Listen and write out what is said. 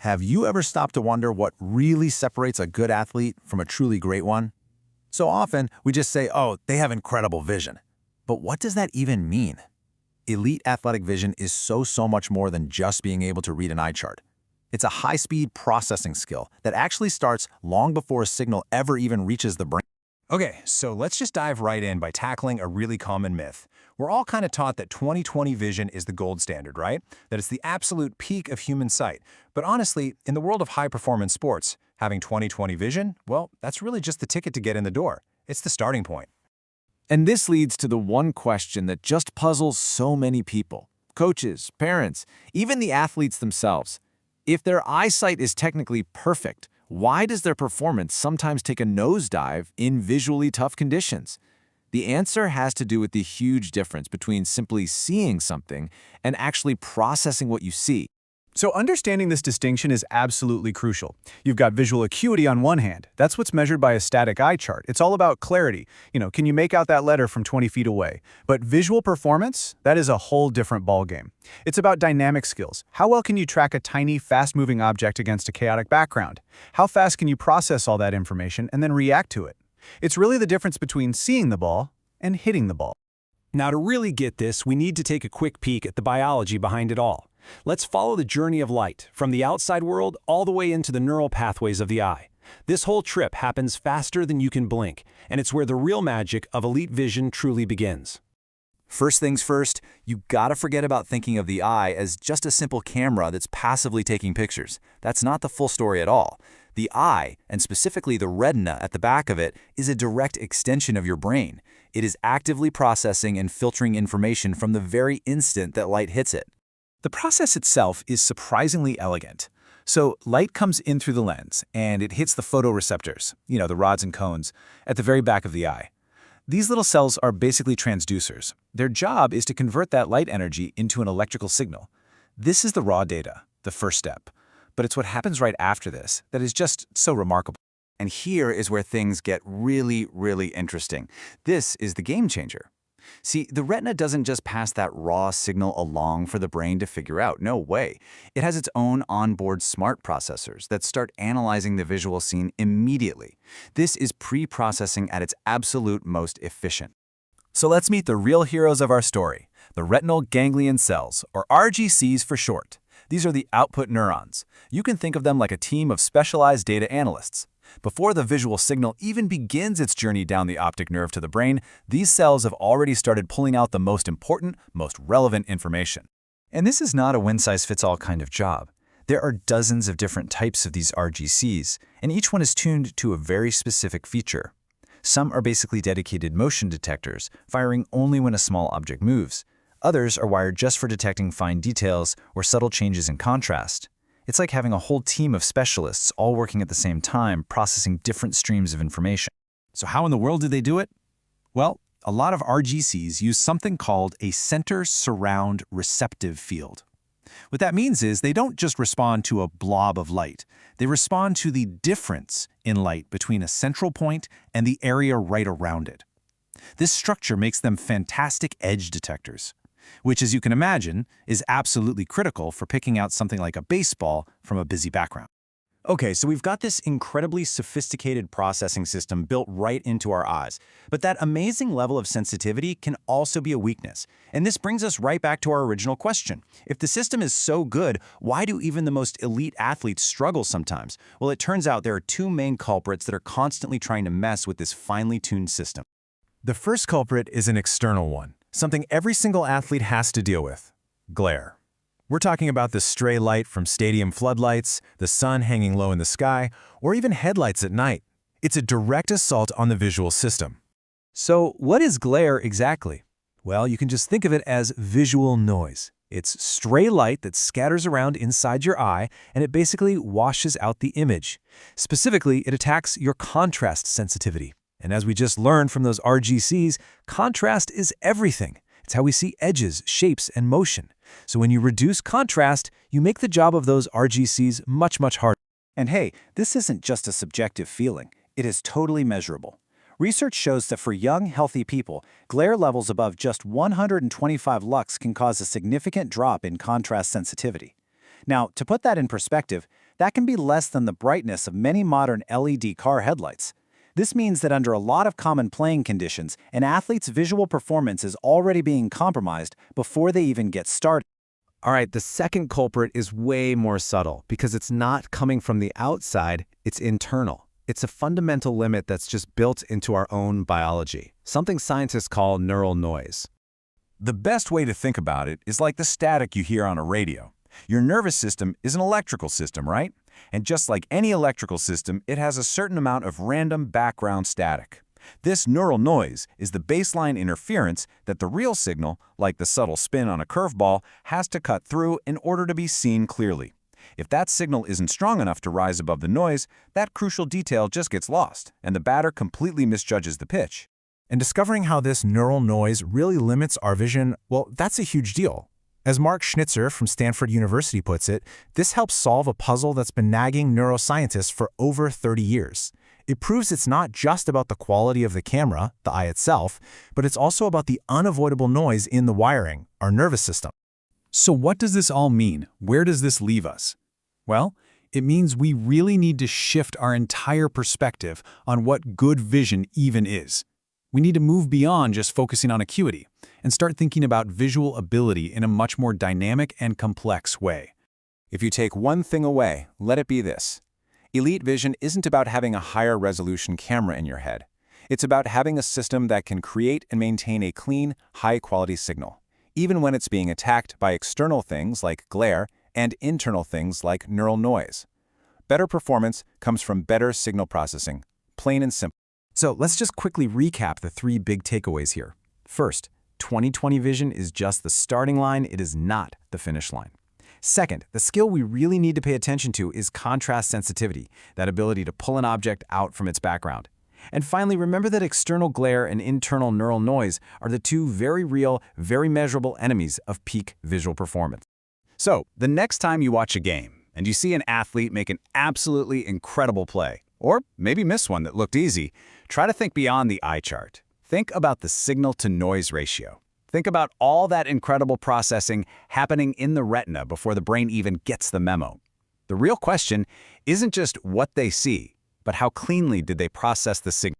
Have you ever stopped to wonder what really separates a good athlete from a truly great one? So often, we just say, oh, they have incredible vision. But what does that even mean? Elite athletic vision is so much more than just being able to read an eye chart. It's a high-speed processing skill that actually starts long before a signal ever even reaches the brain. Okay, so let's just dive right in by tackling a really common myth. We're all kind of taught that 20/20 vision is the gold standard, right? That it's the absolute peak of human sight. But honestly, in the world of high-performance sports, having 20/20 vision, well, that's really just the ticket to get in the door. It's the starting point. And this leads to the one question that just puzzles so many people. Coaches, parents, even the athletes themselves. If their eyesight is technically perfect, why does their performance sometimes take a nosedive in visually tough conditions? The answer has to do with the huge difference between simply seeing something and actually processing what you see. So understanding this distinction is absolutely crucial. You've got visual acuity on one hand. That's what's measured by a static eye chart. It's all about clarity. Can you make out that letter from 20 feet away? But visual performance, that is a whole different ballgame. It's about dynamic skills. How well can you track a tiny, fast-moving object against a chaotic background? How fast can you process all that information and then react to it? It's really the difference between seeing the ball and hitting the ball. Now, to really get this, we need to take a quick peek at the biology behind it all. Let's follow the journey of light, from the outside world all the way into the neural pathways of the eye. This whole trip happens faster than you can blink, and it's where the real magic of elite vision truly begins. First things first, you gotta forget about thinking of the eye as just a simple camera that's passively taking pictures. That's not the full story at all. The eye, and specifically the retina at the back of it, is a direct extension of your brain. It is actively processing and filtering information from the very instant that light hits it. The process itself is surprisingly elegant. So light comes in through the lens, and it hits the photoreceptors, the rods and cones, at the very back of the eye. These little cells are basically transducers. Their job is to convert that light energy into an electrical signal. This is the raw data, the first step. But it's what happens right after this that is just so remarkable. And here is where things get really interesting. This is the game changer. See, the retina doesn't just pass that raw signal along for the brain to figure out. No way. It has its own onboard smart processors that start analyzing the visual scene immediately. This is pre-processing at its absolute most efficient. So let's meet the real heroes of our story, the retinal ganglion cells, or RGCs for short. These are the output neurons. You can think of them like a team of specialized data analysts. Before the visual signal even begins its journey down the optic nerve to the brain, these cells have already started pulling out the most important, most relevant information. And this is not a one-size-fits-all kind of job. There are dozens of different types of these RGCs, and each one is tuned to a very specific feature. Some are basically dedicated motion detectors, firing only when a small object moves. Others are wired just for detecting fine details or subtle changes in contrast. It's like having a whole team of specialists all working at the same time, processing different streams of information. So how in the world do they do it? Well, a lot of RGCs use something called a center surround receptive field. What that means is they don't just respond to a blob of light. They respond to the difference in light between a central point and the area right around it. This structure makes them fantastic edge detectors, which, as you can imagine, is absolutely critical for picking out something like a baseball from a busy background. Okay, so we've got this incredibly sophisticated processing system built right into our eyes. But that amazing level of sensitivity can also be a weakness. And this brings us right back to our original question. If the system is so good, why do even the most elite athletes struggle sometimes? Well, it turns out there are two main culprits that are constantly trying to mess with this finely tuned system. The first culprit is an external one, something every single athlete has to deal with: glare. We're talking about the stray light from stadium floodlights, the sun hanging low in the sky, or even headlights at night. It's a direct assault on the visual system. So what is glare exactly? Well, you can just think of it as visual noise. It's stray light that scatters around inside your eye, and it basically washes out the image. Specifically, it attacks your contrast sensitivity. And as we just learned from those RGCs, contrast is everything. It's how we see edges, shapes, and motion. So when you reduce contrast, you make the job of those RGCs much harder. And hey, this isn't just a subjective feeling. It is totally measurable. Research shows that for young, healthy people, glare levels above just 125 lux can cause a significant drop in contrast sensitivity. Now, to put that in perspective, That can be less than the brightness of many modern LED car headlights. This means that under a lot of common playing conditions, an athlete's visual performance is already being compromised before they even get started. All right, the second culprit is way more subtle because it's not coming from the outside, it's internal. It's a fundamental limit that's just built into our own biology, something scientists call neural noise. The best way to think about it is like the static you hear on a radio. Your nervous system is an electrical system, right? And just like any electrical system, it has a certain amount of random background static. This neural noise is the baseline interference that the real signal, like the subtle spin on a curveball, has to cut through in order to be seen clearly. If that signal isn't strong enough to rise above the noise, that crucial detail just gets lost, and the batter completely misjudges the pitch. And discovering how this neural noise really limits our vision, well, that's a huge deal. As Mark Schnitzer from Stanford University puts it, this helps solve a puzzle that's been nagging neuroscientists for over 30 years. It proves it's not just about the quality of the camera, the eye itself, but it's also about the unavoidable noise in the wiring, our nervous system. So what does this all mean? Where does this leave us? Well, it means we really need to shift our entire perspective on what good vision even is. We need to move beyond just focusing on acuity and start thinking about visual ability in a much more dynamic and complex way. If you take one thing away, let it be this. Elite vision isn't about having a higher resolution camera in your head. It's about having a system that can create and maintain a clean, high-quality signal, even when it's being attacked by external things like glare and internal things like neural noise. Better performance comes from better signal processing, plain and simple. So let's just quickly recap the three big takeaways here. First, 20/20 vision is just the starting line, it is not the finish line. Second, the skill we really need to pay attention to is contrast sensitivity, that ability to pull an object out from its background. And finally, remember that external glare and internal neural noise are the two very real, very measurable enemies of peak visual performance. So, the next time you watch a game and you see an athlete make an absolutely incredible play, or maybe miss one that looked easy, try to think beyond the eye chart. Think about the signal-to-noise ratio. Think about all that incredible processing happening in the retina before the brain even gets the memo. The real question isn't just what they see, but how cleanly did they process the signal.